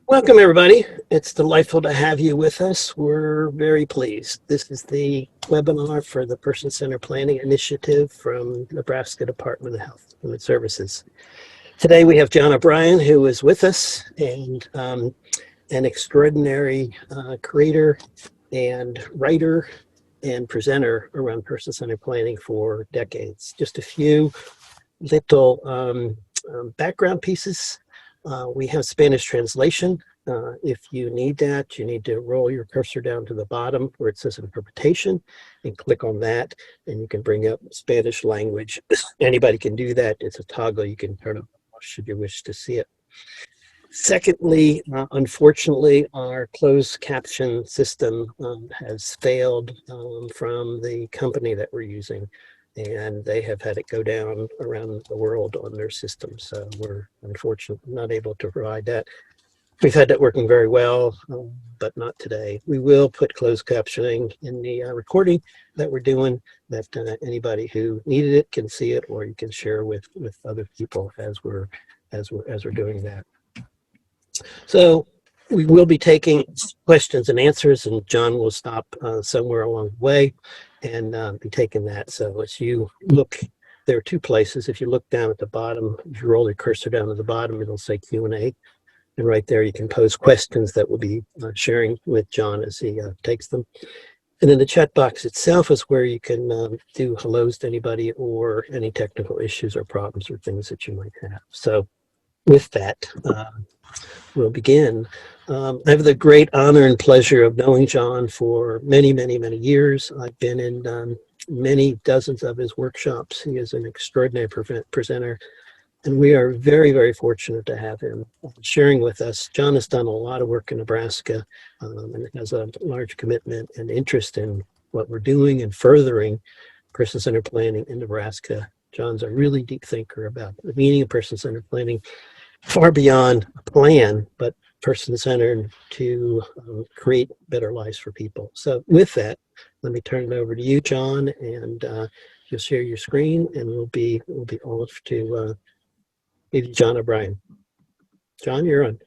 Welcome, everybody. It's delightful to have you with us. We're very pleased. This is the webinar for the Person-Centered Planning Initiative from Nebraska Department of Health and Human Services. Today we have John O'Brien, who is with us, and an extraordinary creator and writer and presenter around person-centered planning for decades. Just a few little background pieces. We have Spanish translation. If you need that, you need to roll your cursor down to the bottom where it says interpretation and click on that, and you can bring up Spanish language. Anybody can do that. It's a toggle you can turn on should you wish to see it. Secondly, unfortunately, our closed caption system has failed from the company that we're using, and they have had it go down around the world on their system. So we're unfortunately not able to provide that. We've had that working very well, but not today. We will put closed captioning in the recording that we're doing, that anybody who needed it can see it, or you can share with other people as we're doing that. So we will be taking questions and answers, and John will stop somewhere along the way and be taking that. So as you look, there are two places. If you look down at the bottom, if you roll your cursor down to the bottom, it'll say Q&A. And right there, you can pose questions that we'll be sharing with John as he takes them. And then the chat box itself is where you can do hellos to anybody or any technical issues or problems or things that you might have. So with that, we'll begin. I have the great honor and pleasure of knowing John for many, many, many years. I've been in many dozens of his workshops. He is an extraordinary presenter, and we are very, very fortunate to have him sharing with us. John has done a lot of work in Nebraska and has a large commitment and interest in what we're doing and furthering person-centered planning in Nebraska. John's a really deep thinker about the meaning of person-centered planning, far beyond a plan, but person-centered to create better lives for people. So with that, let me turn it over to you, John, and you'll share your screen, and we'll be off to maybe John O'Brien. John, you're on.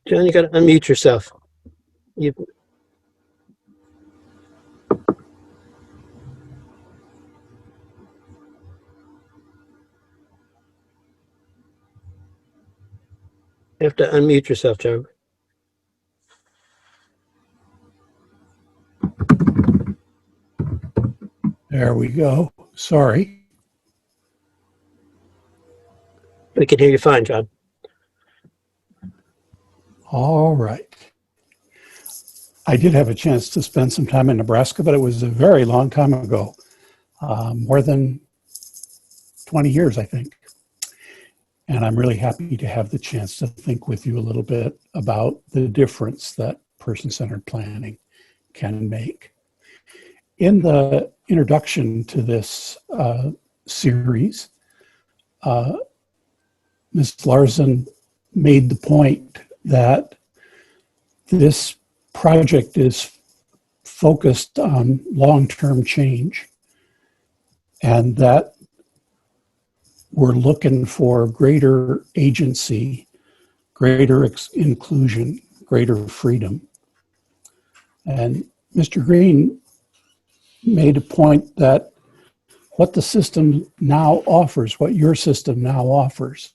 John, you got to unmute yourself. You have to unmute yourself, John. There we go. Sorry. We can hear you fine, John. All right. I did have a chance to spend some time in Nebraska, but it was a very long time ago, more than 20 years, I think. And I'm really happy to have the chance to think with you a little bit about the difference that person-centered planning can make. In the introduction to this series, Ms. Larson made the point that this project is focused on long-term change, and that we're looking for greater agency, greater inclusion, greater freedom. And Mr. Green made a point that what the system now offers, what your system now offers,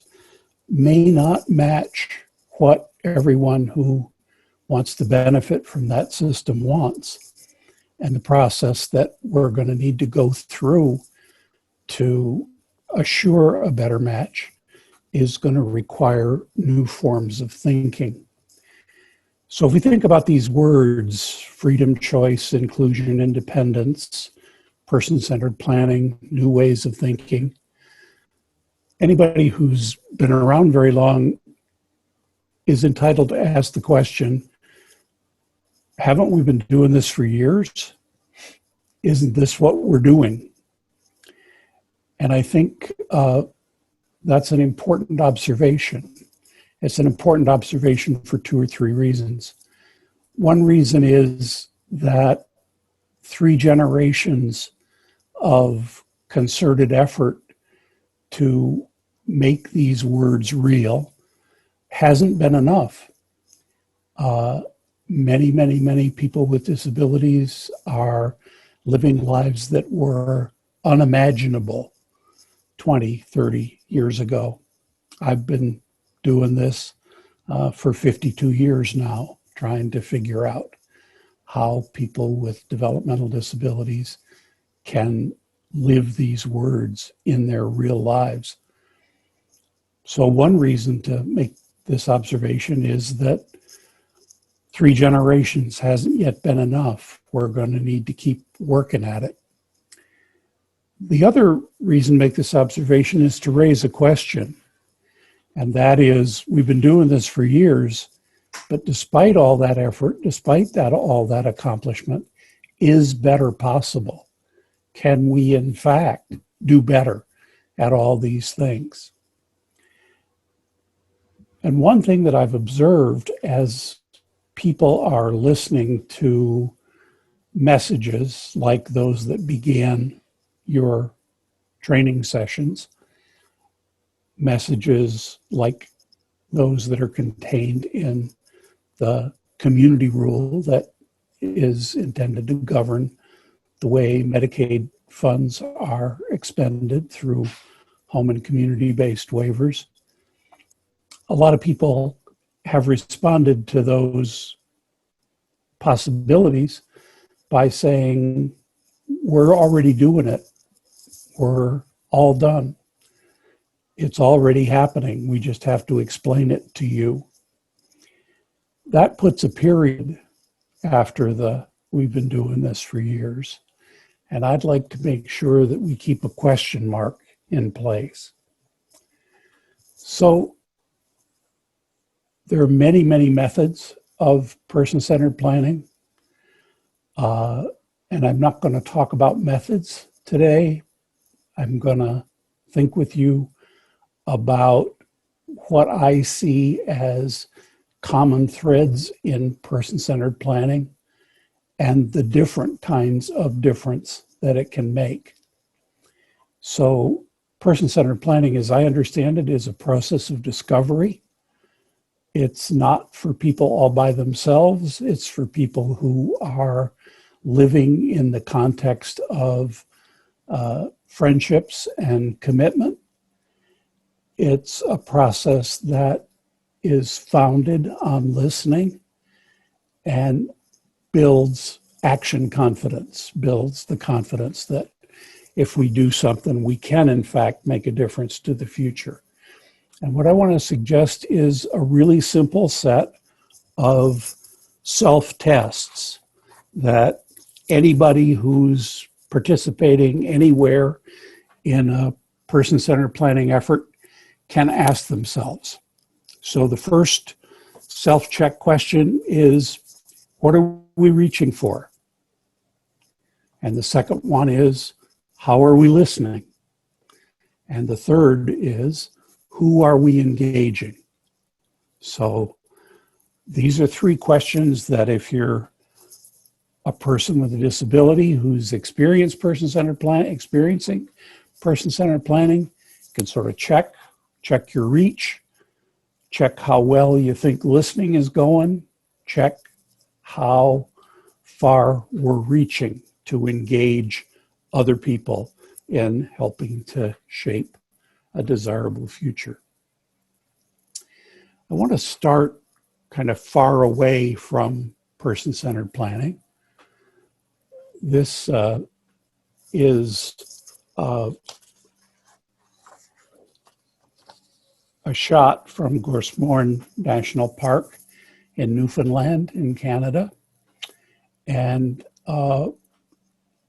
may not match what everyone who wants to benefit from that system wants. And the process that we're going to need to go through to assure a better match is going to require new forms of thinking. So if we think about these words, freedom, choice, inclusion, independence, person-centered planning, new ways of thinking, anybody who's been around very long is entitled to ask the question, haven't we been doing this for years? Isn't this what we're doing? And I think that's an important observation. It's an important observation for 2 or 3 reasons. One reason is that 3 generations of concerted effort to make these words real hasn't been enough. Many people with disabilities are living lives that were unimaginable 20, 30 years ago. I've been doing this for 52 years now, trying to figure out how people with developmental disabilities can live these words in their real lives. So one reason to make this observation is that 3 generations hasn't yet been enough. We're going to need to keep working at it. The other reason to make this observation is to raise a question. And that is, we've been doing this for years, but despite all that effort, despite all that accomplishment, is better possible? Can we, in fact, do better at all these things? And one thing that I've observed as people are listening to messages like those that began your training sessions, messages like those that are contained in the community rule that is intended to govern the way Medicaid funds are expended through home and community-based waivers. A lot of people have responded to those possibilities by saying, we're already doing it. We're all done. It's already happening. We just have to explain it to you. That puts a period after we've been doing this for years. And I'd like to make sure that we keep a question mark in place. So there are many methods of person-centered planning. And I'm not going to talk about methods today. I'm going to think with you about what I see as common threads in person-centered planning and the different kinds of difference that it can make. So person-centered planning, as I understand it, is a process of discovery. It's not for people all by themselves. It's for people who are living in the context of friendships and commitment. It's a process that is founded on listening and builds action confidence, builds the confidence that if we do something, we can in fact make a difference to the future. And what I want to suggest is a really simple set of self-tests that anybody who's participating anywhere in a person-centered planning effort can ask themselves. So the first self-check question is, what are we reaching for? And the second one is, how are we listening? And the third is, who are we engaging? So these are 3 questions that if you're a person with a disability who's experiencing person-centered planning, you can sort of check your reach, check how well you think listening is going, check how far we're reaching to engage other people in helping to shape a desirable future. I want to start kind of far away from person-centered planning. This is a shot from Gorsmorn National Park in Newfoundland in Canada. And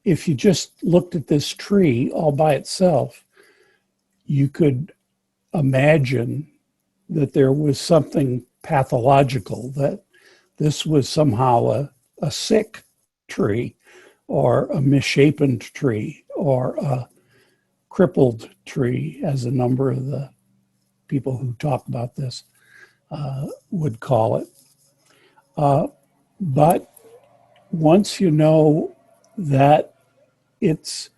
if you just looked at this tree all by itself, you could imagine that there was something pathological, that this was somehow a sick tree or a misshapen tree or a crippled tree, as a number of the people who talk about this would call it. But once you know that it's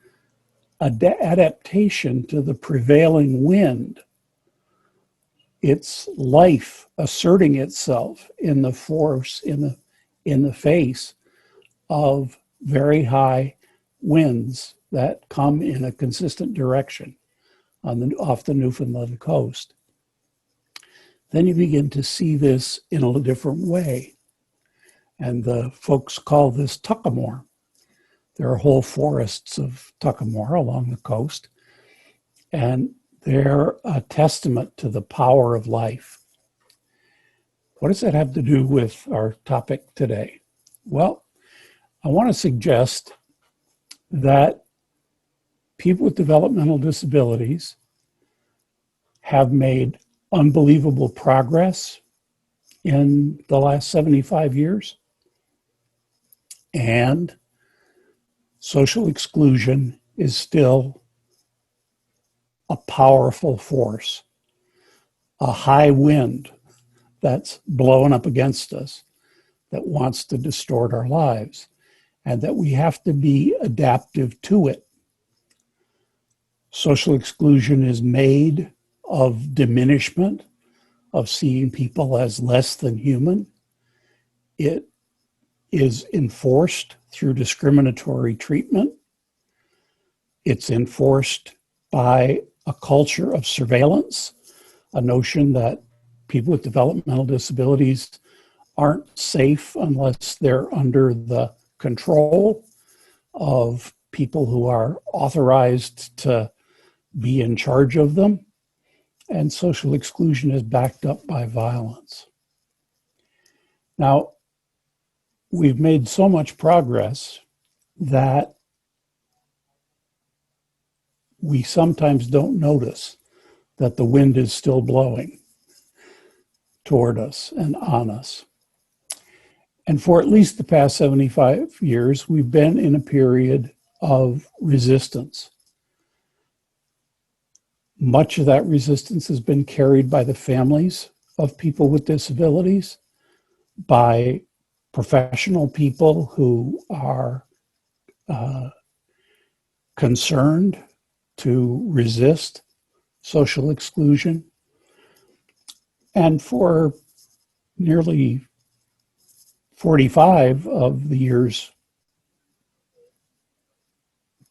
adaptation to the prevailing wind, it's life asserting itself in the force, in the face of very high winds that come in a consistent direction off the Newfoundland coast. Then you begin to see this in a different way. And the folks call this tuckamore. There are whole forests of tuckamore along the coast, and they're a testament to the power of life. What does that have to do with our topic today? Well, I want to suggest that people with developmental disabilities have made unbelievable progress in the last 75 years, and social exclusion is still a powerful force, a high wind that's blowing up against us, that wants to distort our lives, and that we have to be adaptive to it. Social exclusion is made of diminishment, of seeing people as less than human. It is enforced through discriminatory treatment. It's enforced by a culture of surveillance, a notion that people with developmental disabilities aren't safe unless they're under the control of people who are authorized to be in charge of them. And social exclusion is backed up by violence. Now, we've made so much progress that we sometimes don't notice that the wind is still blowing toward us and on us. And for at least the past 75 years, we've been in a period of resistance. Much of that resistance has been carried by the families of people with disabilities, by professional people who are concerned to resist social exclusion. And for nearly 45 of the years,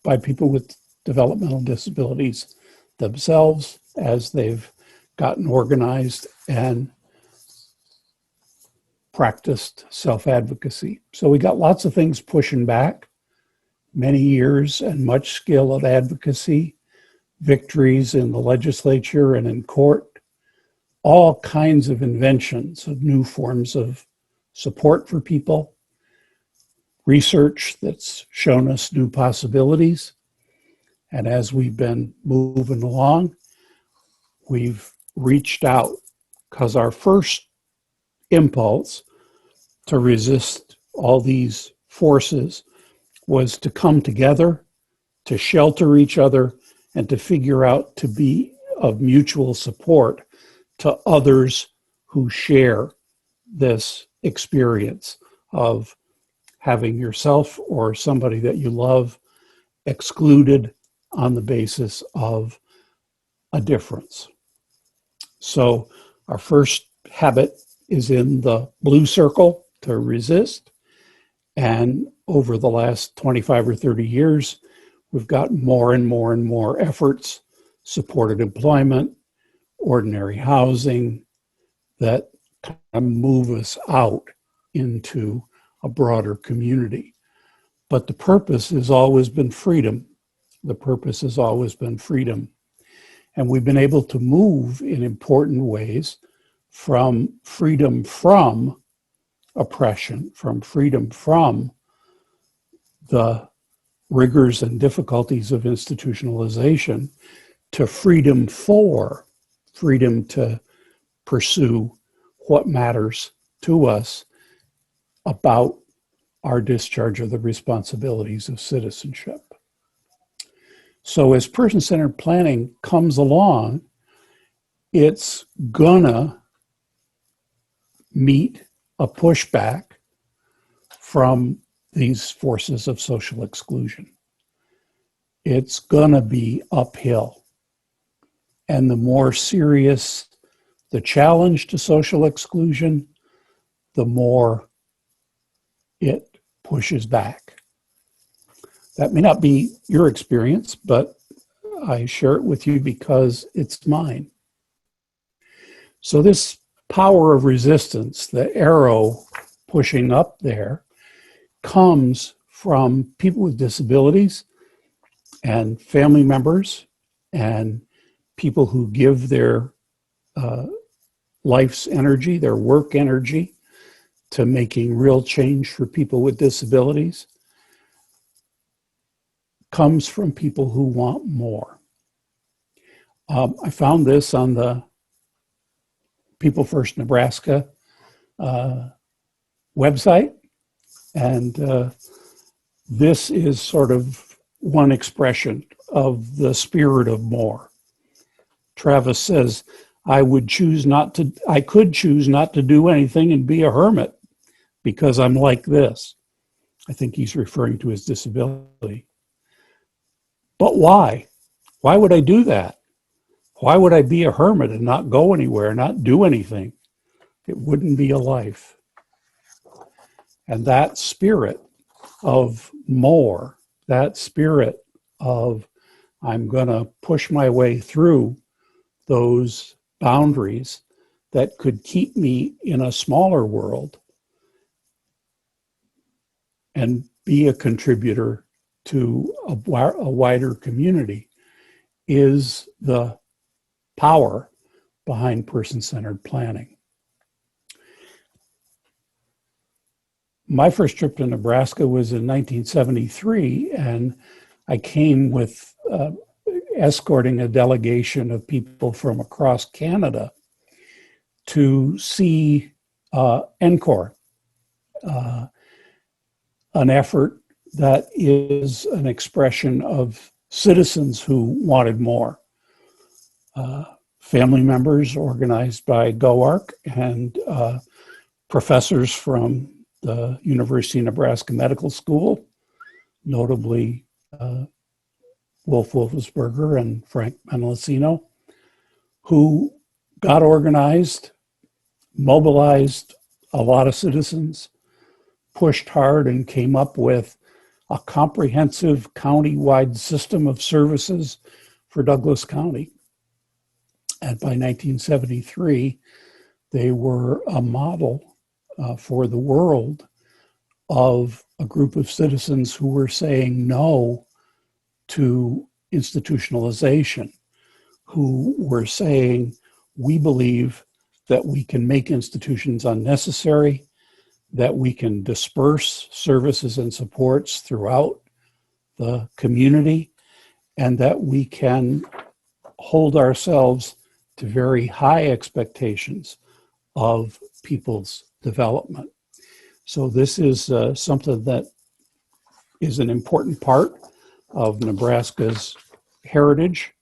by people with developmental disabilities themselves, as they've gotten organized and practiced self-advocacy. So we got lots of things pushing back, many years and much skill of advocacy, victories in the legislature and in court, all kinds of inventions of new forms of support for people, research that's shown us new possibilities. And as we've been moving along, we've reached out because our first impulse to resist all these forces was to come together, to shelter each other, and to figure out to be of mutual support to others who share this experience of having yourself or somebody that you love excluded on the basis of a difference. So our first habit is in the blue circle, to resist. And over the last 25 or 30 years, we've got more and more and more efforts, supported employment, ordinary housing, that kind of move us out into a broader community. But the purpose has always been freedom. The purpose has always been freedom. And we've been able to move in important ways from freedom from oppression, from freedom from the rigors and difficulties of institutionalization, to freedom for freedom to pursue what matters to us about our discharge of the responsibilities of citizenship. So as person-centered planning comes along, it's gonna meet a pushback from these forces of social exclusion. It's gonna be uphill. And the more serious the challenge to social exclusion, the more it pushes back. That may not be your experience, but I share it with you because it's mine. So this power of resistance, the arrow pushing up there, comes from people with disabilities and family members and people who give their life's energy, their work energy, to making real change for people with disabilities, comes from people who want more. I found this on the People First Nebraska website, and this is sort of one expression of the spirit of more. Travis says, I could choose not to do anything and be a hermit because I'm like this. I think he's referring to his disability. But why? Why would I do that? Why would I be a hermit and not go anywhere, not do anything? It wouldn't be a life. And that spirit of more, that spirit of I'm going to push my way through those boundaries that could keep me in a smaller world and be a contributor to a wider community is the power behind person-centered planning. My first trip to Nebraska was in 1973, and I came with escorting a delegation of people from across Canada to see NCORE, an effort that is an expression of citizens who wanted more. Family members organized by GOARC and professors from the University of Nebraska Medical School, notably Wolf Wolfsberger and Frank Menelacino, who got organized, mobilized a lot of citizens, pushed hard, and came up with a comprehensive county-wide system of services for Douglas County. And by 1973, they were a model for the world of a group of citizens who were saying no to institutionalization, who were saying, we believe that we can make institutions unnecessary, that we can disperse services and supports throughout the community, and that we can hold ourselves to very high expectations of people's development. So this is something that is an important part of Nebraska's heritage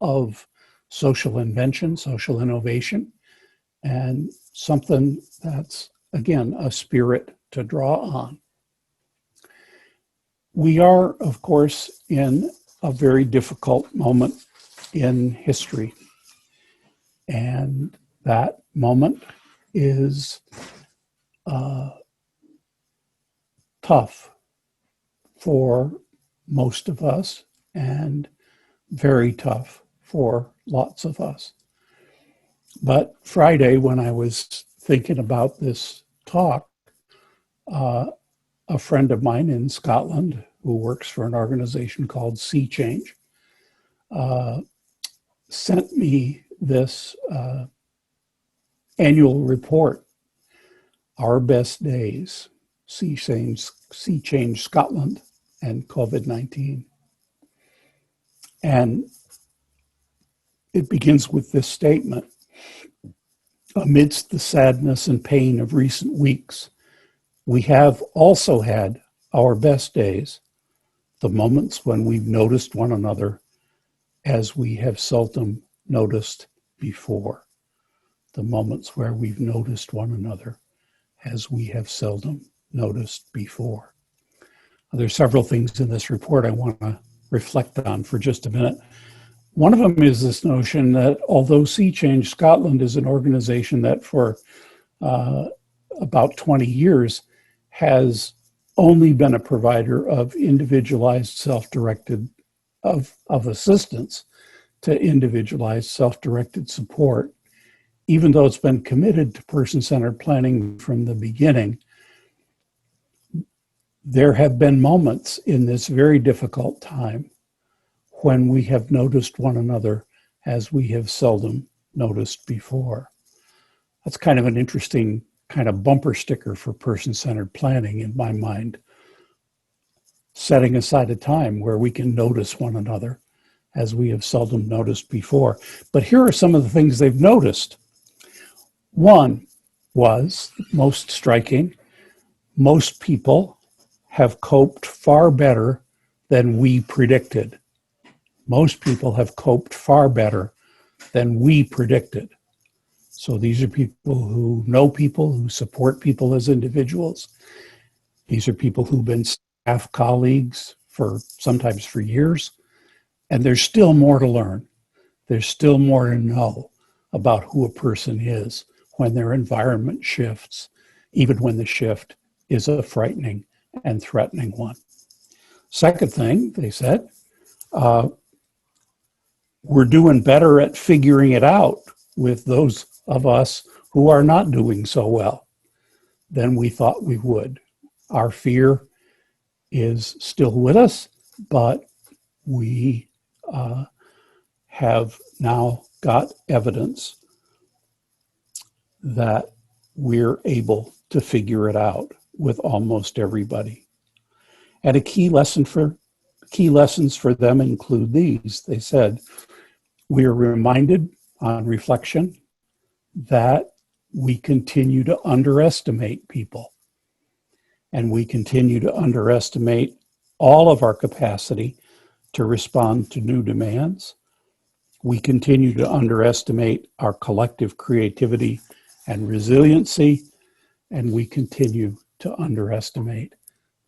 of social invention, social innovation, and something that's, again, a spirit to draw on. We are, of course, in a very difficult moment in history. And that moment is tough for most of us and very tough for lots of us. But Friday, when I was thinking about this talk, a friend of mine in Scotland who works for an organization called Sea Change sent me this annual report, Our Best Days, Sea Change Scotland and COVID-19. And it begins with this statement: amidst the sadness and pain of recent weeks, we have also had our best days, the moments when we've noticed one another as we have seldom noticed before. the moments where we've noticed one another as we have seldom noticed before. There's several things in this report I want to reflect on for just a minute. One of them is this notion that although Sea Change Scotland is an organization that for about 20 years has only been a provider of individualized self-directed of assistance to individualized self-directed support, even though it's been committed to person-centered planning from the beginning, there have been moments in this very difficult time when we have noticed one another as we have seldom noticed before. That's kind of an interesting kind of bumper sticker for person-centered planning in my mind, setting aside a time where we can notice one another as we have seldom noticed before. But here are some of the things they've noticed. One was, most striking, most people have coped far better than we predicted. Most people have coped far better than we predicted. So these are people who know people, who support people as individuals. These are people who've been staff colleagues for sometimes for years. And there's still more to learn. There's still more to know about who a person is when their environment shifts, even when the shift is a frightening and threatening one. Second thing, they said, we're doing better at figuring it out with those of us who are not doing so well than we thought we would. Our fear is still with us, but we have now got evidence that we're able to figure it out with almost everybody. And key lessons for them include these. They said, we are reminded on reflection that we continue to underestimate people, and we continue to underestimate all of our capacity to respond to new demands. We continue to underestimate our collective creativity and resiliency, and we continue to underestimate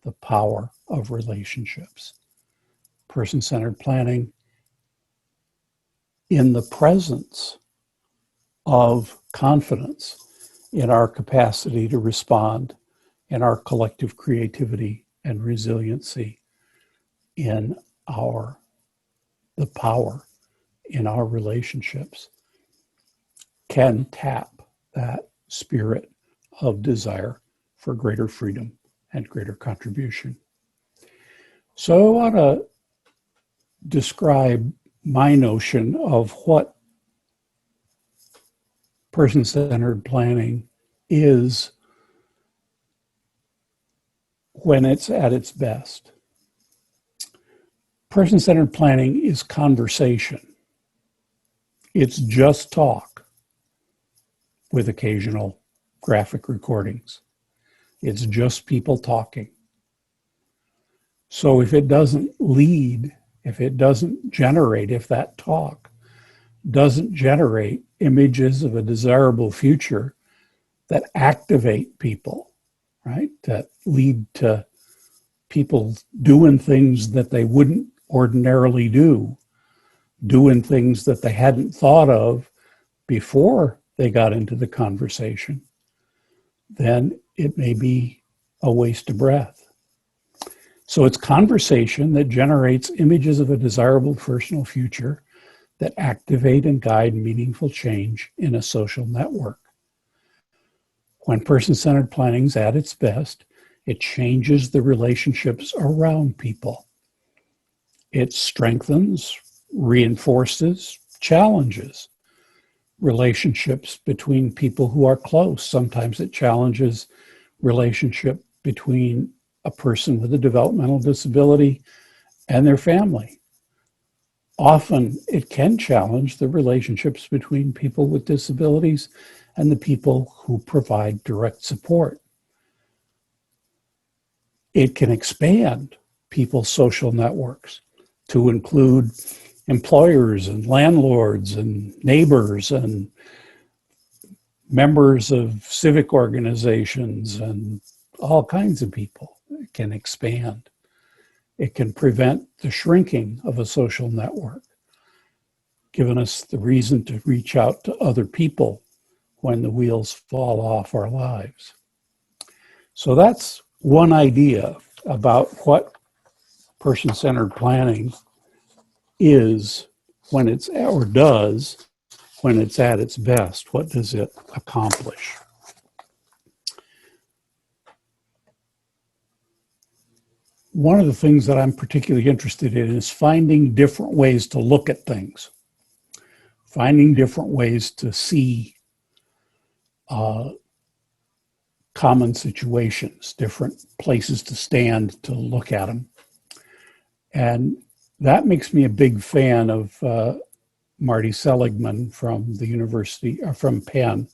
the power of relationships. Person-centered planning in the presence of confidence in our capacity to respond, in our collective creativity and resiliency, in the power in our relationships, can tap that spirit of desire for greater freedom and greater contribution. So I want to describe my notion of what person-centered planning is when it's at its best. Person-centered planning is conversation. It's just talk with occasional graphic recordings. It's just people talking. So if it doesn't lead, if it doesn't generate, if that talk doesn't generate images of a desirable future that activate people, right? That lead to people doing things that they wouldn't ordinarily do, doing things that they hadn't thought of before they got into the conversation, then it may be a waste of breath. So it's conversation that generates images of a desirable personal future that activate and guide meaningful change in a social network. When person-centered planning is at its best, it changes the relationships around people. It strengthens, reinforces, challenges relationships between people who are close. Sometimes it challenges relationship between a person with a developmental disability and their family. Often it can challenge the relationships between people with disabilities and the people who provide direct support. It can expand people's social networks to include employers and landlords and neighbors and members of civic organizations and all kinds of people. It can expand. It can prevent the shrinking of a social network, giving us the reason to reach out to other people when the wheels fall off our lives. So that's one idea about what person-centered planning is when it's, or does, when it's at its best. What does it accomplish? One of the things that I'm particularly interested in is finding different ways to look at things, finding different ways to see common situations, different places to stand to look at them. And that makes me a big fan of Marty Seligman from the university, or from Penn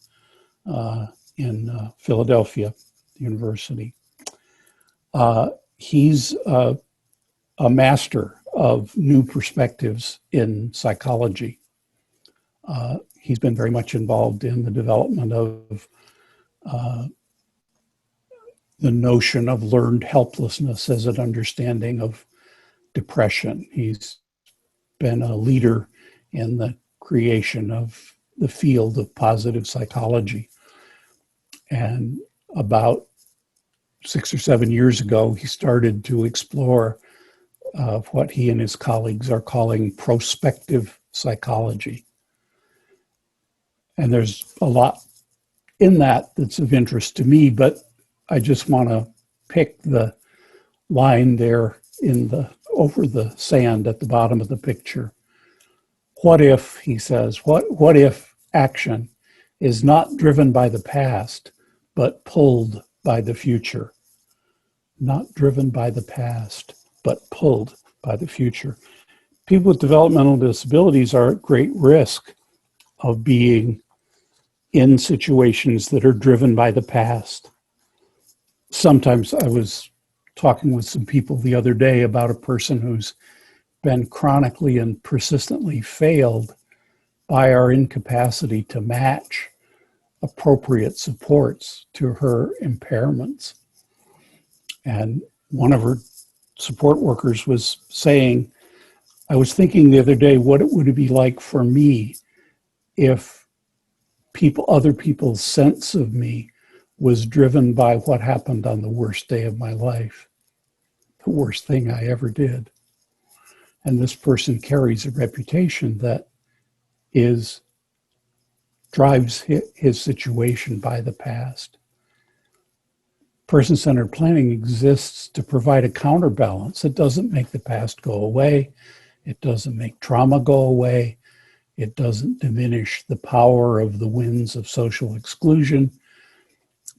in Philadelphia University. He's a master of new perspectives in psychology. He's been very much involved in the development of the notion of learned helplessness as an understanding of depression. He's been a leader in the creation of the field of positive psychology. And about 6 or 7 years ago, he started to explore what he and his colleagues are calling prospective psychology. And there's a lot in that that's of interest to me, but I just want to pick the line there over the sand at the bottom of the picture. What if, he says, what if action is not driven by the past, but pulled by the future? Not driven by the past, but pulled by the future. People with developmental disabilities are at great risk of being in situations that are driven by the past. Sometimes I was talking with some people the other day about a person who's been chronically and persistently failed by our incapacity to match appropriate supports to her impairments. And one of her support workers was saying, I was thinking the other day, what it would be like for me if other people's sense of me was driven by what happened on the worst day of my life, the worst thing I ever did. And this person carries a reputation that drives his situation by the past. Person-centered planning exists to provide a counterbalance. It doesn't make the past go away. It doesn't make trauma go away. It doesn't diminish the power of the winds of social exclusion,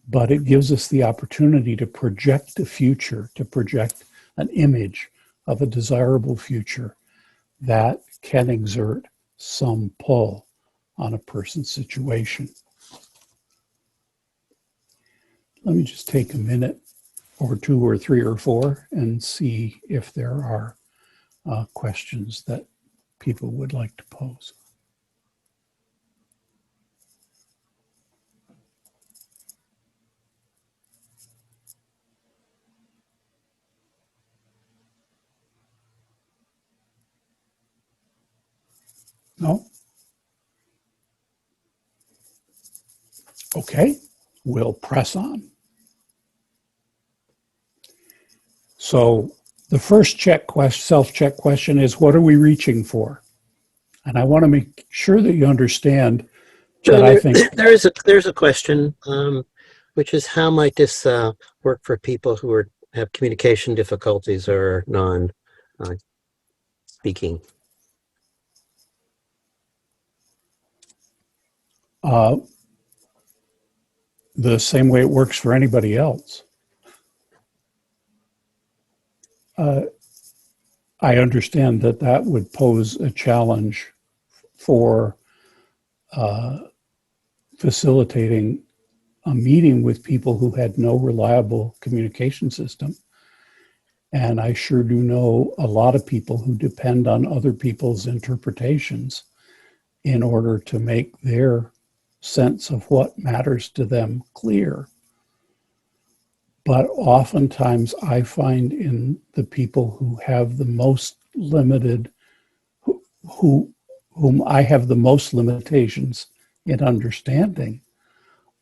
but it gives us the opportunity to project a future, to project an image of a desirable future that can exert some pull on a person's situation. Let me just take a minute or two or three or four and see if there are questions that people would like to pose. No? Okay, we'll press on. So the first self-check question is, what are we reaching for? And I want to make sure that you understand John, that I think there's a question, which is how might this work for people who have communication difficulties or non-speaking? The same way it works for anybody else. I understand that would pose a challenge for facilitating a meeting with people who had no reliable communication system. And I sure do know a lot of people who depend on other people's interpretations in order to make their sense of what matters to them clear. But oftentimes I find in the people who have the most limited, whom I have the most limitations in understanding,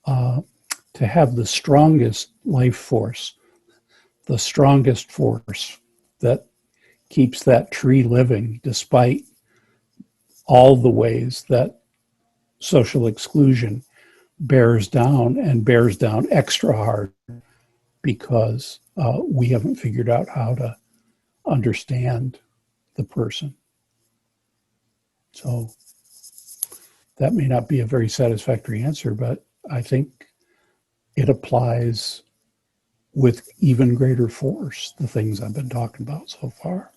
to have the strongest life force, the strongest force that keeps that tree living despite all the ways that social exclusion bears down, and bears down extra hard because we haven't figured out how to understand the person. So that may not be a very satisfactory answer, but I think it applies with even greater force, the things I've been talking about so far.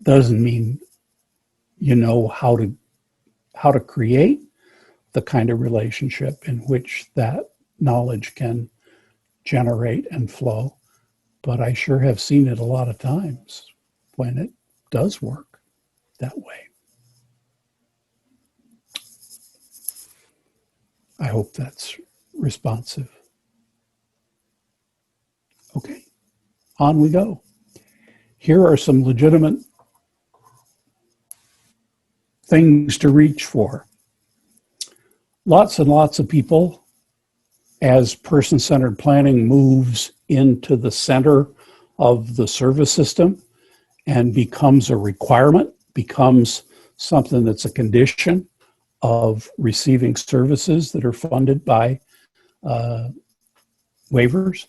Doesn't mean you know how to create the kind of relationship in which that knowledge can generate and flow, but I sure have seen it a lot of times when it does work that way. I hope that's responsive. Okay, on we go. Here are some legitimate things to reach for. Lots and lots of people, as person-centered planning moves into the center of the service system and becomes a requirement, becomes something that's a condition of receiving services that are funded by waivers.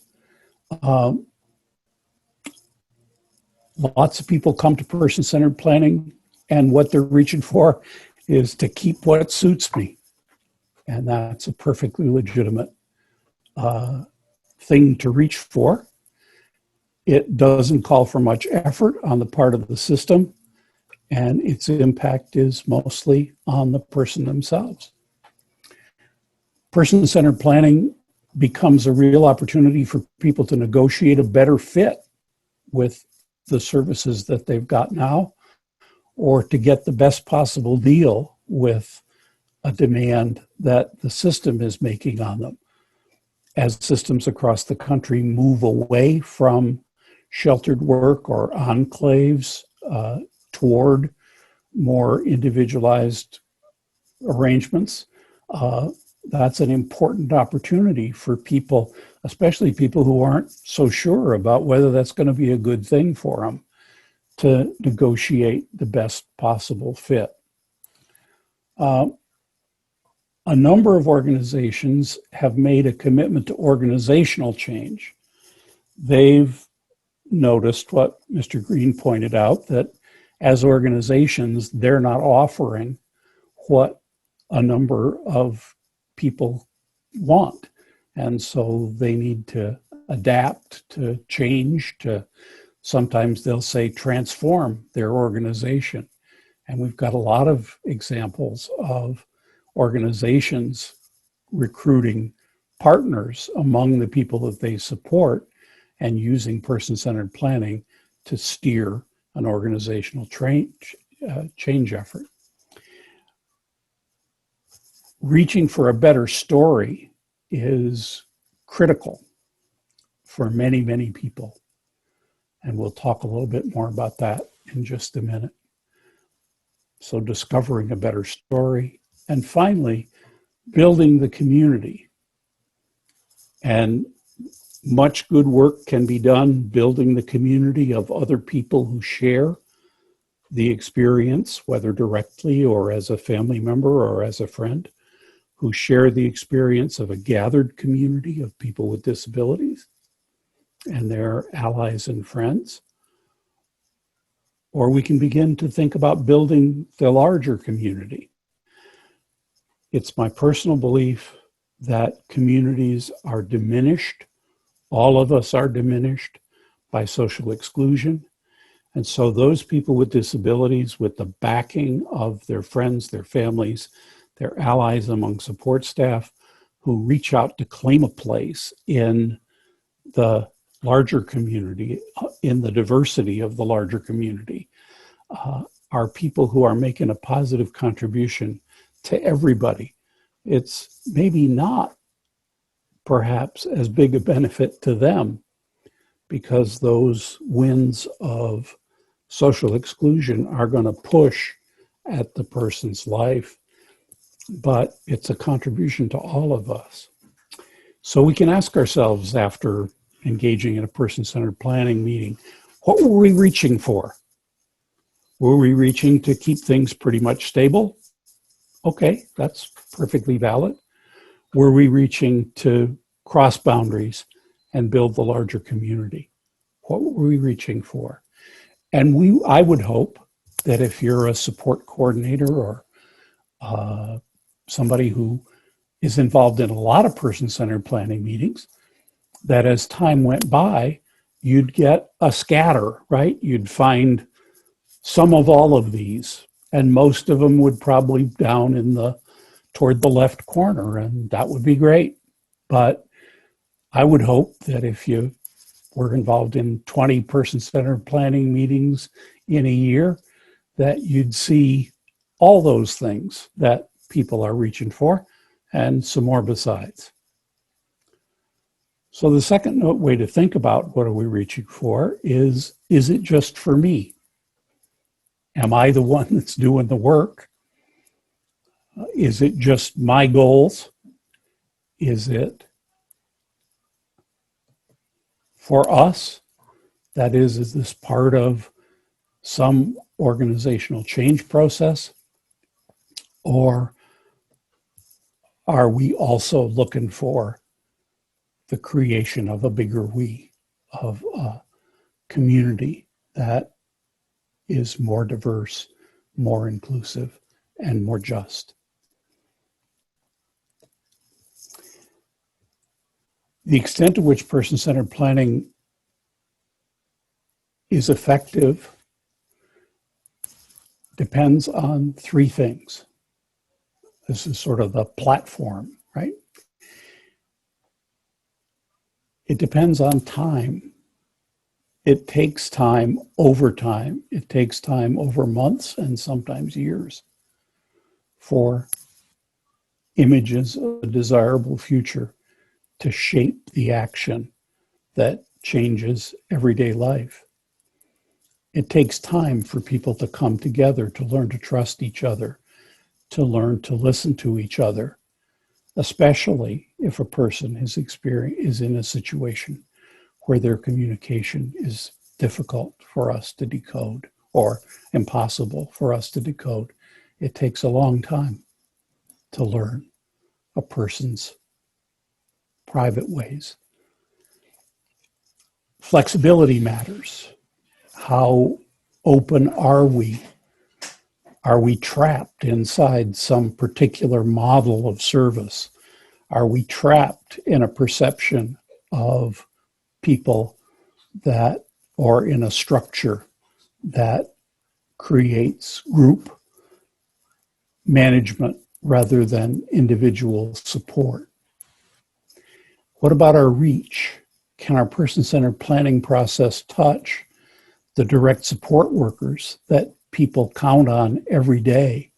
Lots of people come to person-centered planning, and what they're reaching for is to keep what suits me. And that's a perfectly legitimate thing to reach for. It doesn't call for much effort on the part of the system, and its impact is mostly on the person themselves. Person-centered planning becomes a real opportunity for people to negotiate a better fit with the services that they've got now, or to get the best possible deal with a demand that the system is making on them. As systems across the country move away from sheltered work or enclaves toward more individualized arrangements, that's an important opportunity for people, especially people who aren't so sure about whether that's going to be a good thing for them, to negotiate the best possible fit. A number of organizations have made a commitment to organizational change. They've noticed what Mr. Green pointed out, that as organizations, they're not offering what a number of people want. And so they need to adapt, to change, to sometimes they'll say transform their organization. And we've got a lot of examples of organizations recruiting partners among the people that they support and using person-centered planning to steer an organizational change effort. Reaching for a better story is critical for many, many people. And we'll talk a little bit more about that in just a minute. So discovering a better story. And finally, building the community. And much good work can be done building the community of other people who share the experience, whether directly or as a family member or as a friend, who share the experience of a gathered community of people with disabilities and their allies and friends. Or we can begin to think about building the larger community. It's my personal belief that communities are diminished. All of us are diminished by social exclusion. And so those people with disabilities, with the backing of their friends, their families, their allies among support staff, who reach out to claim a place in the larger community, in the diversity of the larger community, are people who are making a positive contribution to everybody it's maybe not perhaps as big a benefit to them, because those winds of social exclusion are going to push at the person's life, but it's a contribution to all of us. So we can ask ourselves, after engaging in a person-centered planning meeting, what were we reaching for? Were we reaching to keep things pretty much stable? Okay, that's perfectly valid. Were we reaching to cross boundaries and build the larger community? What were we reaching for? And I would hope that if you're a support coordinator or somebody who is involved in a lot of person-centered planning meetings, that as time went by, you'd get a scatter, right? You'd find some of all of these, and most of them would probably down toward the left corner, and that would be great. But I would hope that if you were involved in 20 person-centered planning meetings in a year, that you'd see all those things that people are reaching for, and some more besides. So the second way to think about what are we reaching for is it just for me? Am I the one that's doing the work? Is it just my goals? Is it for us? That is this part of some organizational change process? Or are we also looking for the creation of a bigger we, of a community that is more diverse, more inclusive, and more just? The extent to which person-centered planning is effective depends on three things. This is sort of the platform, right? It depends on time. It takes time over time. It takes time over months and sometimes years for images of a desirable future to shape the action that changes everyday life. It takes time for people to come together, to learn to trust each other, to learn to listen to each other, especially if a person is in a situation where their communication is difficult for us to decode or impossible for us to decode. It takes a long time to learn a person's private ways. Flexibility matters. How open are we? Are we trapped inside some particular model of service? Are we trapped in a perception of people or in a structure that creates group management rather than individual support? What about our reach? Can our person-centered planning process touch the direct support workers that people count on every day,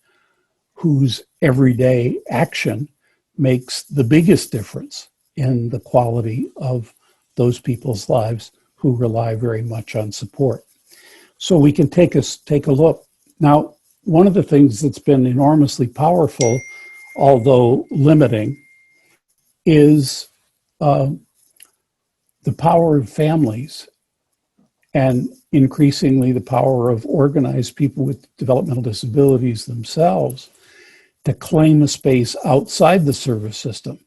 whose everyday action makes the biggest difference in the quality of those people's lives who rely very much on support? So we can take a look. Now, one of the things that's been enormously powerful, although limiting, is the power of families, and increasingly the power of organized people with developmental disabilities themselves to claim a space outside the service system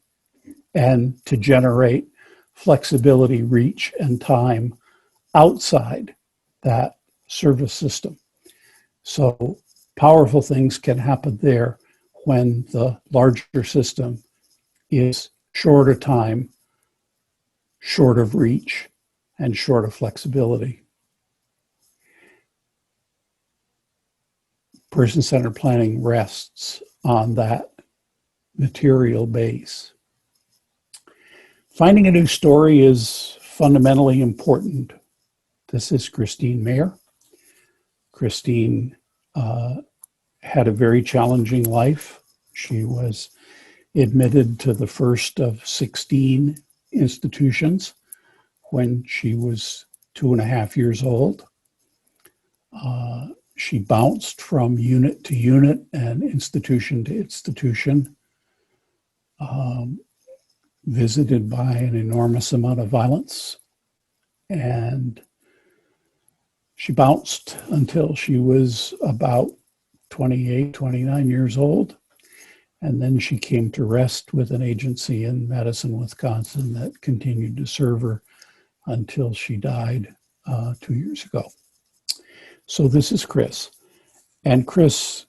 and to generate flexibility, reach, and time outside that service system. So powerful things can happen there when the larger system is short of time, short of reach, and short of flexibility. Person-centered planning rests on that material base. Finding a new story is fundamentally important. This is Christine Mayer. Christine had a very challenging life. She was admitted to the first of 16 institutions when she was 2.5 years old. She bounced from unit to unit and institution to institution, visited by an enormous amount of violence. And she bounced until she was about 28, 29 years old. And then she came to rest with an agency in Madison, Wisconsin that continued to serve her until she died 2 years ago. So this is Chris. And Chris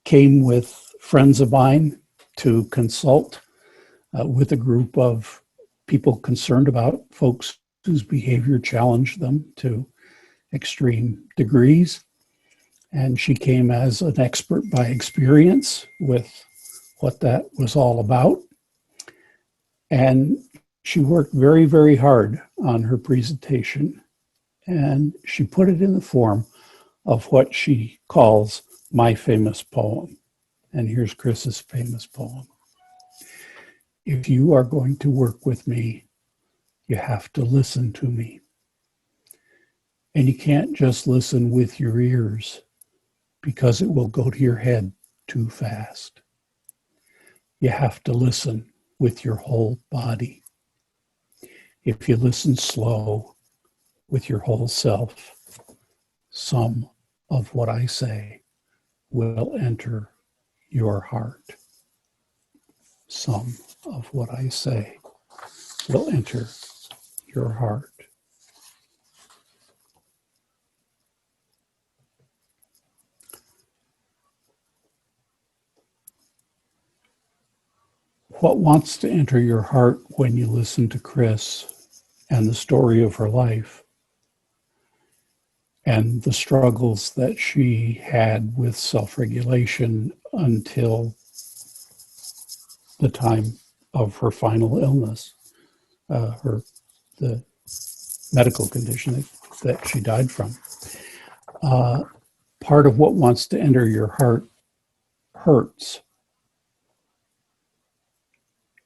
came with friends of mine to consult with a group of people concerned about folks whose behavior challenged them to extreme degrees. And she came as an expert by experience with what that was all about. And she worked very, very hard on her presentation. And she put it in the form of what she calls my famous poem. And here's Chris's famous poem. If you are going to work with me, you have to listen to me. And you can't just listen with your ears, because it will go to your head too fast. You have to listen with your whole body. If you listen slow with your whole self, some of what I say will enter your heart. Some of what I say will enter your heart. What wants to enter your heart when you listen to Chris and the story of her life and the struggles that she had with self-regulation until the time of her final illness, the medical condition that she died from. Part of what wants to enter your heart hurts.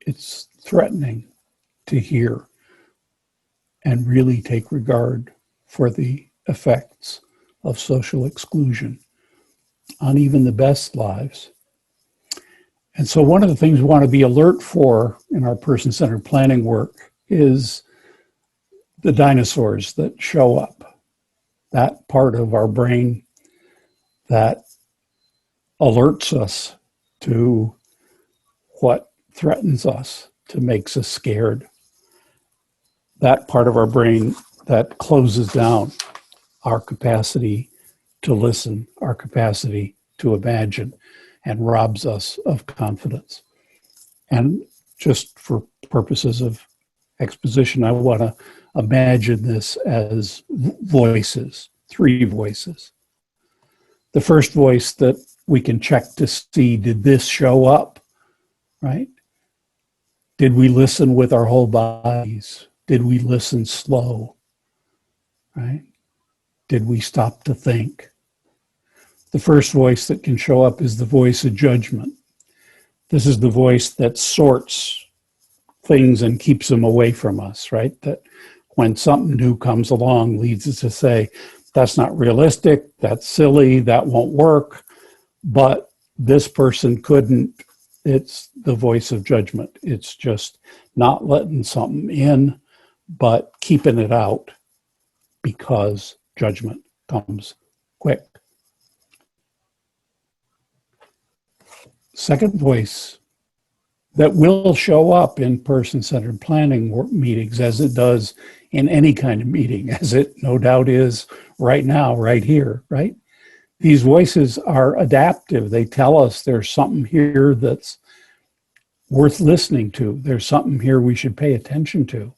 It's threatening to hear and really take regard for the effects of social exclusion on even the best lives. And so one of the things we want to be alert for in our person-centered planning work is the dinosaurs that show up, that part of our brain that alerts us to what threatens us, to makes us scared. That part of our brain that closes down our capacity to listen, our capacity to imagine, and robs us of confidence. And just for purposes of exposition, I want to imagine this as voices, 3 voices. The first voice that we can check to see, did this show up, right? Did we listen with our whole bodies? Did we listen slow, right? Did we stop to think? The first voice that can show up is the voice of judgment. This is the voice that sorts things and keeps them away from us, right? That when something new comes along, leads us to say, that's not realistic, that's silly, that won't work, but this person couldn't. It's the voice of judgment. It's just not letting something in, but keeping it out because judgment comes quick. Second voice that will show up in person-centered planning meetings, as it does in any kind of meeting, as it no doubt is right now, right here, right? These voices are adaptive. They tell us there's something here that's worth listening to. There's something here we should pay attention to.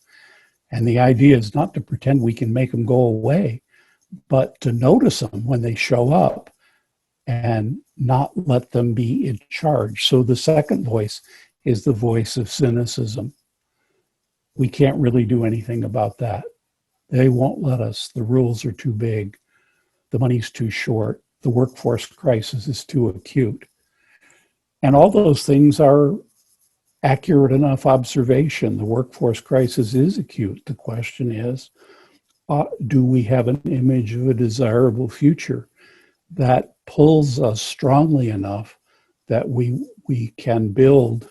And the idea is not to pretend we can make them go away, but to notice them when they show up and not let them be in charge. So the second voice is the voice of cynicism. We can't really do anything about that. They won't let us. The rules are too big. The money's too short. The workforce crisis is too acute. And all those things are accurate enough observation. The workforce crisis is acute. The question is, do we have an image of a desirable future that pulls us strongly enough that we can build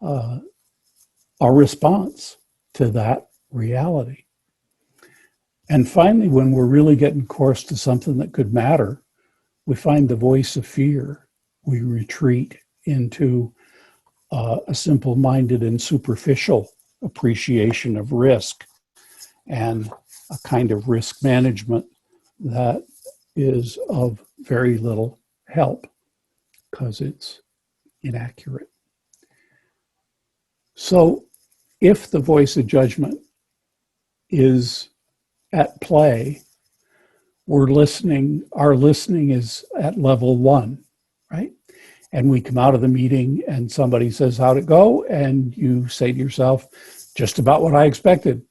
a response to that reality? And finally, when we're really getting close to something that could matter, we find the voice of fear. We retreat into a simple-minded and superficial appreciation of risk and a kind of risk management that is of very little help because it's inaccurate. So if the voice of judgment is at play, our listening is at level 1, right? And we come out of the meeting and somebody says, how'd it go? And you say to yourself, just about what I expected.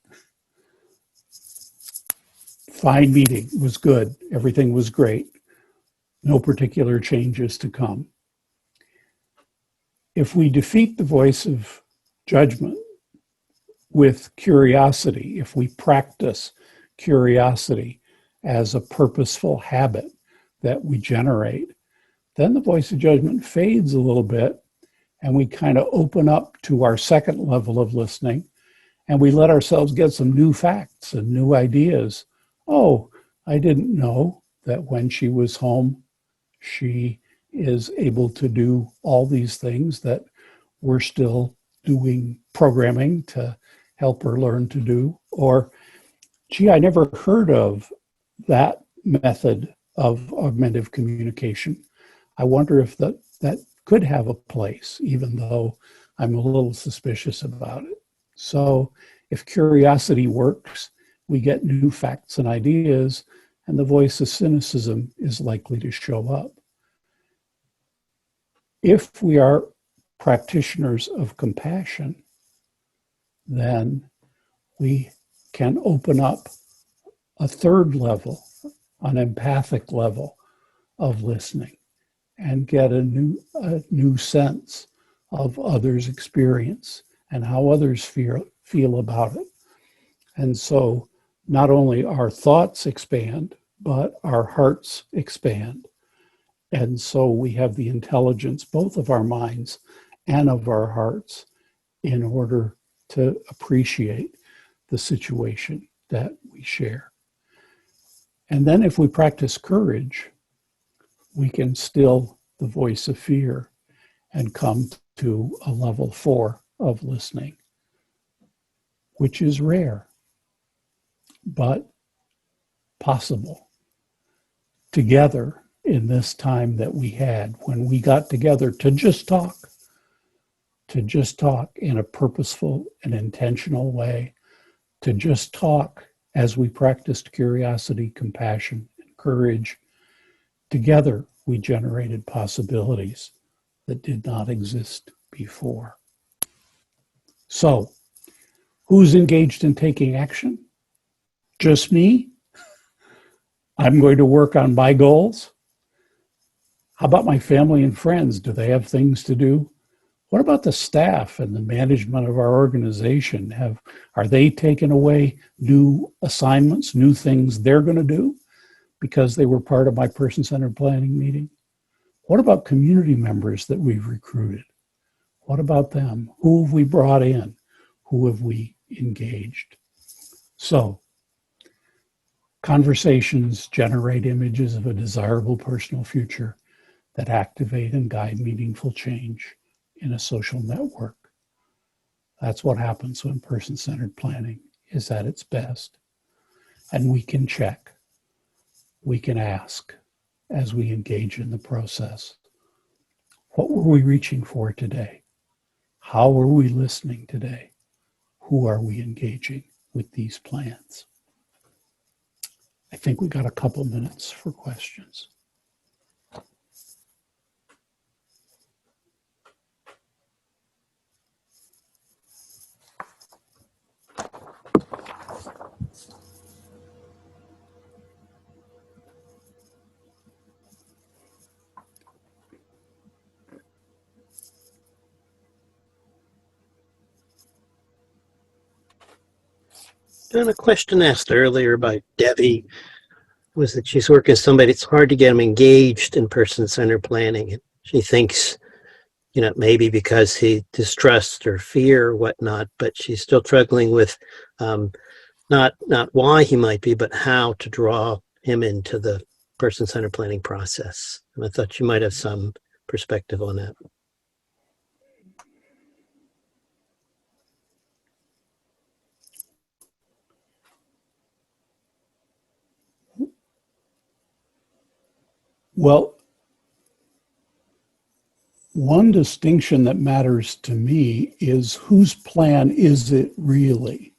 Fine meeting, it was good. Everything was great. No particular changes to come. If we defeat the voice of judgment with curiosity, if we practice curiosity as a purposeful habit that we generate, then the voice of judgment fades a little bit and we kind of open up to our second level of listening and we let ourselves get some new facts and new ideas. Oh, I didn't know that when she was home, she is able to do all these things that we're still doing programming to help her learn to do. Or, gee, I never heard of that method of augmentative communication. I wonder if that could have a place, even though I'm a little suspicious about it. So if curiosity works, we get new facts and ideas, and the voice of cynicism is likely to show up. If we are practitioners of compassion, then we can open up a third level, an empathic level of listening, and get a new sense of others' experience and how others feel about it. And so not only our thoughts expand, but our hearts expand. And so we have the intelligence, both of our minds and of our hearts, in order to appreciate the situation that we share. And then if we practice courage, we can still the voice of fear and come to a level 4 of listening, which is rare, but possible. Together in this time that we had when we got together to just talk in a purposeful and intentional way, to just talk as we practiced curiosity, compassion, and courage. Together, we generated possibilities that did not exist before. So, who's engaged in taking action? Just me? I'm going to work on my goals. How about my family and friends? Do they have things to do? What about the staff and the management of our organization? Are they taking away new assignments, new things they're going to do because they were part of my person-centered planning meeting? What about community members that we've recruited? What about them? Who have we brought in? Who have we engaged? So, conversations generate images of a desirable personal future that activate and guide meaningful change in a social network. That's what happens when person-centered planning is at its best. And we can check, we can ask as we engage in the process. What were we reaching for today? How are we listening today? Who are we engaging with these plans? I think we got a couple minutes for questions. And a question asked earlier by Debbie was that she's working with somebody. It's hard to get them engaged in person-centered planning. She thinks, maybe because he distrusts or fear or whatnot, but she's still struggling with not why he might be, but how to draw him into the person-centered planning process. And I thought you might have some perspective on that. Well, one distinction that matters to me is whose plan is it really?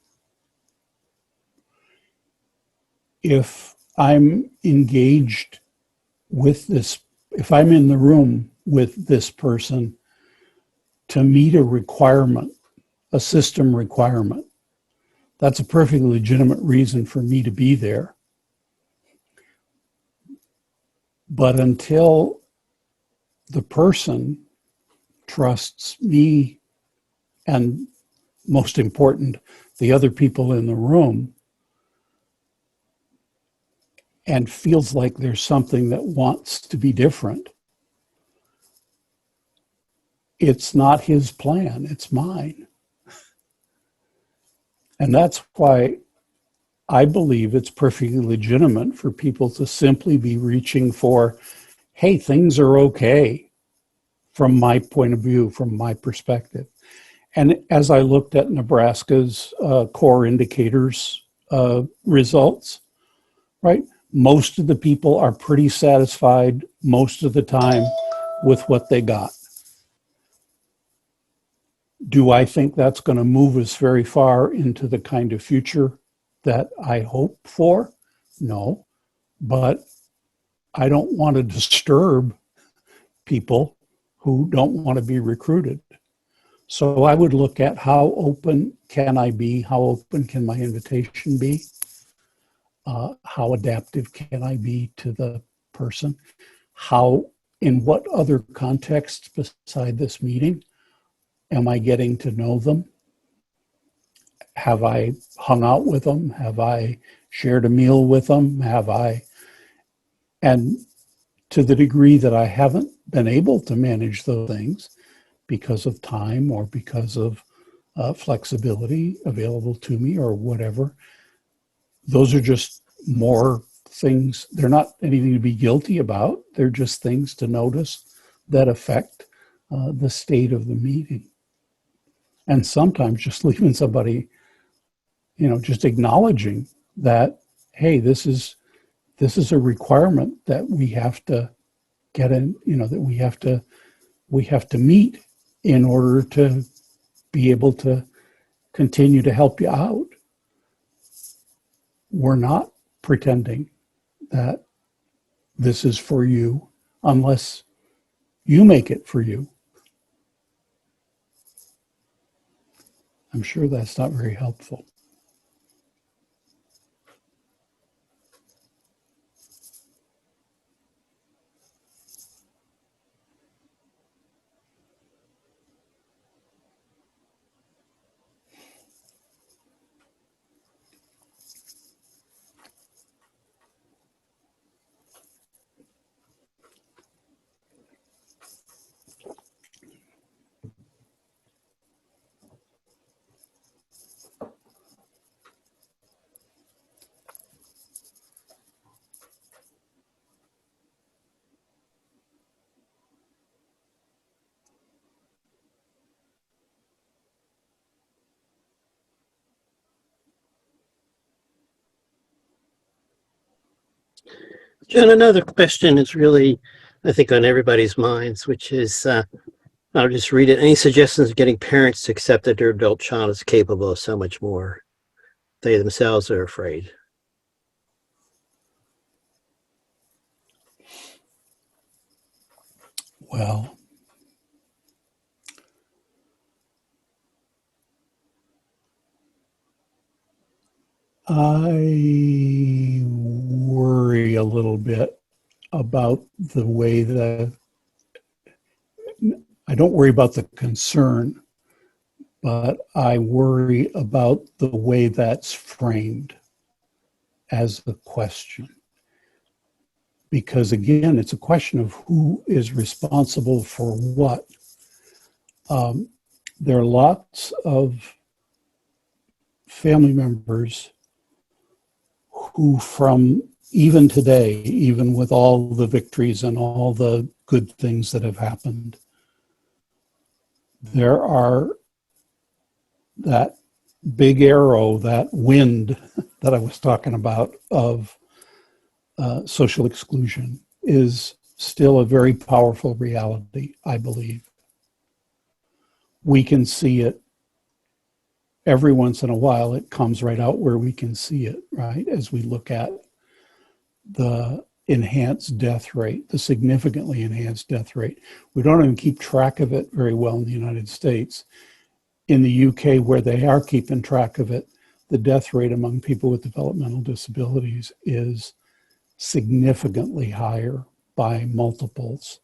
If I'm engaged with this, if I'm in the room with this person to meet a requirement, a system requirement, that's a perfectly legitimate reason for me to be there. But until the person trusts me and, most important, the other people in the room, and feels like there's something that wants to be different, it's not his plan, it's mine. And that's why I believe it's perfectly legitimate for people to simply be reaching for, hey, things are okay from my point of view, from my perspective. And as I looked at Nebraska's core indicators results, right, most of the people are pretty satisfied most of the time with what they got. Do I think that's going to move us very far into the kind of future that I hope for? No, but I don't want to disturb people who don't want to be recruited. So I would look at how open can I be? How open can my invitation be? How adaptive can I be to the person? In what other contexts beside this meeting am I getting to know them? Have I hung out with them? Have I shared a meal with them? And to the degree that I haven't been able to manage those things because of time or because of flexibility available to me or whatever, those are just more things. They're not anything to be guilty about. They're just things to notice that affect the state of the meeting. And sometimes just leaving somebody, just acknowledging that, hey, this is a requirement that we have to get in, that we have to meet in order to be able to continue to help you out. We're not pretending that this is for you unless you make it for you. I'm sure that's not very helpful. John, another question is really, I think, on everybody's minds, which is, I'll just read it. Any suggestions of getting parents to accept that their adult child is capable of so much more? They themselves are afraid. Well, I worry a little bit about the way I don't worry about the concern, but I worry about the way that's framed as a question. Because again, it's a question of who is responsible for what. There are lots of family members who, from even today, even with all the victories and all the good things that have happened, there are that big arrow, that wind that I was talking about of social exclusion is still a very powerful reality, I believe. We can see it every once in a while. It comes right out where we can see it, right? As we look at the enhanced death rate, the significantly enhanced death rate. We don't even keep track of it very well in the United States. In the UK, where they are keeping track of it, the death rate among people with developmental disabilities is significantly higher by multiples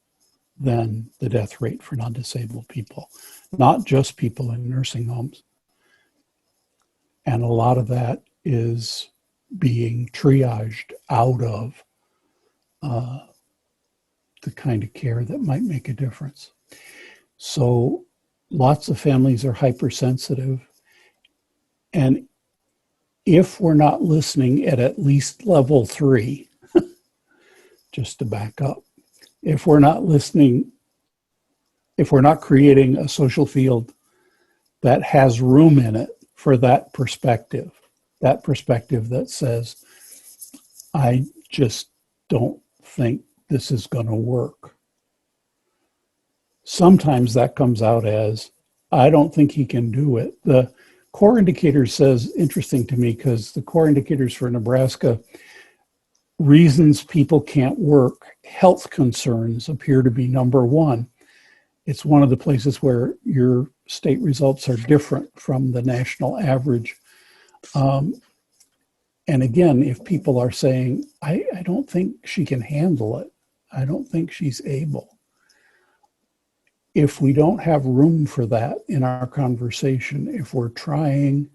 than the death rate for non-disabled people, not just people in nursing homes. And a lot of that is being triaged out of the kind of care that might make a difference. So lots of families are hypersensitive. And if we're not listening at least level 3, just to back up, if we're not listening, if we're not creating a social field that has room in it for that perspective that says, I just don't think this is going to work. Sometimes that comes out as, I don't think he can do it. The core indicator says, interesting to me, because the core indicators for Nebraska, reasons people can't work, health concerns appear to be number 1. It's one of the places where your state results are different from the national average. And again, if people are saying, I don't think she can handle it, I don't think she's able. If we don't have room for that in our conversation, if we're trying,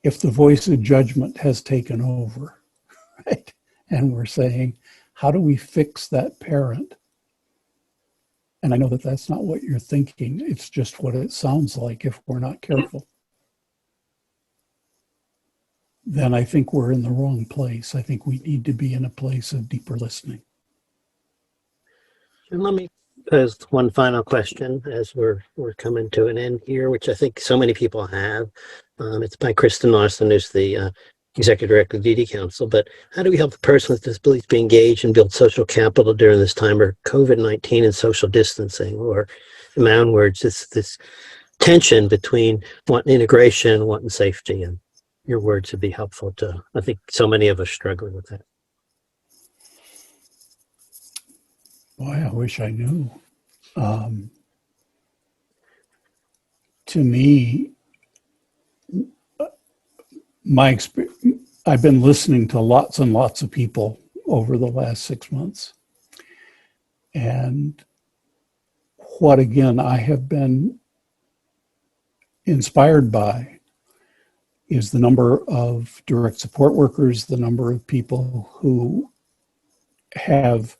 if the voice of judgment has taken over, right? And we're saying, how do we fix that parent? And I know that that's not what you're thinking. It's just what it sounds like if we're not careful. Then I think we're in the wrong place. I think we need to be in a place of deeper listening. And let me pose one final question as we're coming to an end here, which I think so many people have. It's by Kristen Larson, who's the Executive Director of DD Council. But how do we help the person with disabilities be engaged and build social capital during this time of COVID-19 and social distancing? Or in my own words, it's this tension between wanting integration and wanting safety. And your words would be helpful to, I think so many of us struggling with that. Boy, I wish I knew. To me, my experience, I've been listening to lots and lots of people over the last 6 months. And what, again, I have been inspired by is the number of direct support workers, the number of people who have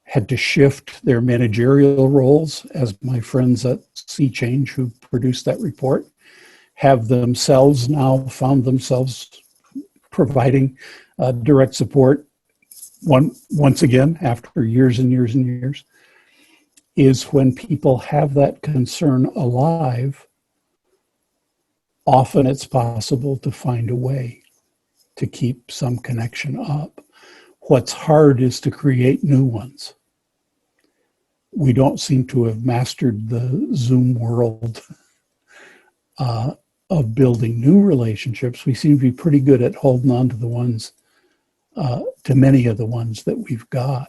had to shift their managerial roles, as my friends at Sea Change, who produced that report, have themselves now found themselves providing direct support once again after years and years and years, is when people have that concern alive, often it's possible to find a way to keep some connection up. What's hard is to create new ones. We don't seem to have mastered the Zoom world of building new relationships. We seem to be pretty good at holding on to the ones, to many of the ones that we've got.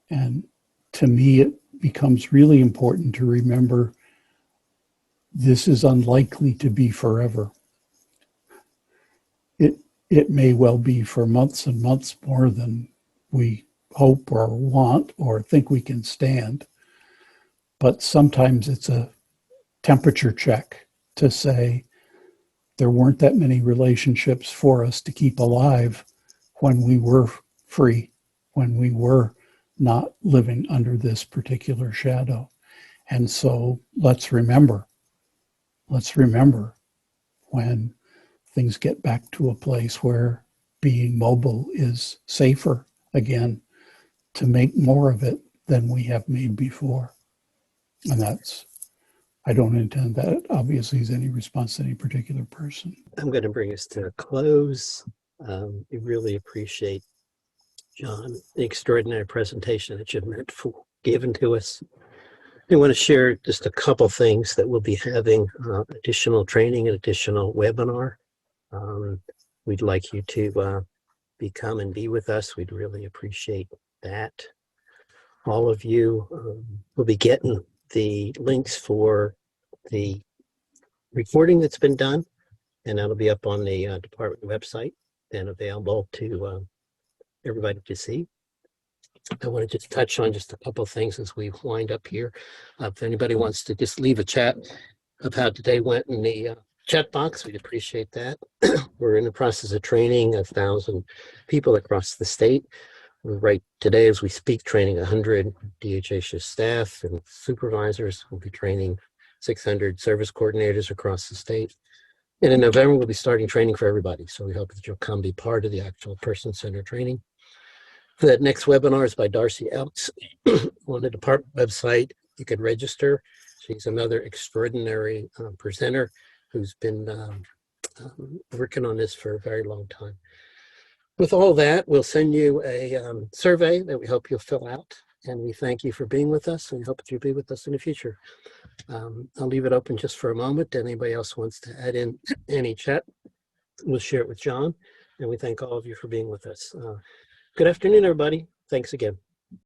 And to me, it becomes really important to remember this is unlikely to be forever. It may well be for months and months more than we hope or want or think we can stand. But sometimes it's a temperature check to say there weren't that many relationships for us to keep alive when we were free, when we were not living under this particular shadow. And so let's remember when things get back to a place where being mobile is safer again, to make more of it than we have made before. And that's, I don't intend that obviously as any response to any particular person. I'm going to bring us to a close. We really appreciate, John, the extraordinary presentation that you've given to us. I want to share just a couple things that we'll be having additional training and additional webinar. We'd like you to come and be with us. We'd really appreciate that. All of you will be getting the links for the recording that's been done, and that'll be up on the department website and available to everybody to see. I want to just touch on just a couple of things as we wind up here. If anybody wants to just leave a chat of how today went in the chat box, we'd appreciate that. We're in the process of training 1,000 people across the state. We're right today as we speak training 100 DHHS staff and supervisors. We'll be training 600 service coordinators across the state. And in November, we'll be starting training for everybody. So we hope that you'll come be part of the actual person-centered training. That next webinar is by Darcy Elks on the department website. You can register. She's another extraordinary presenter who's been working on this for a very long time. With all that, we'll send you a survey that we hope you'll fill out. And we thank you for being with us and hope that you'll be with us in the future. I'll leave it open just for a moment. Anybody else wants to add in any chat, we'll share it with John. And we thank all of you for being with us. Good afternoon, everybody. Thanks again.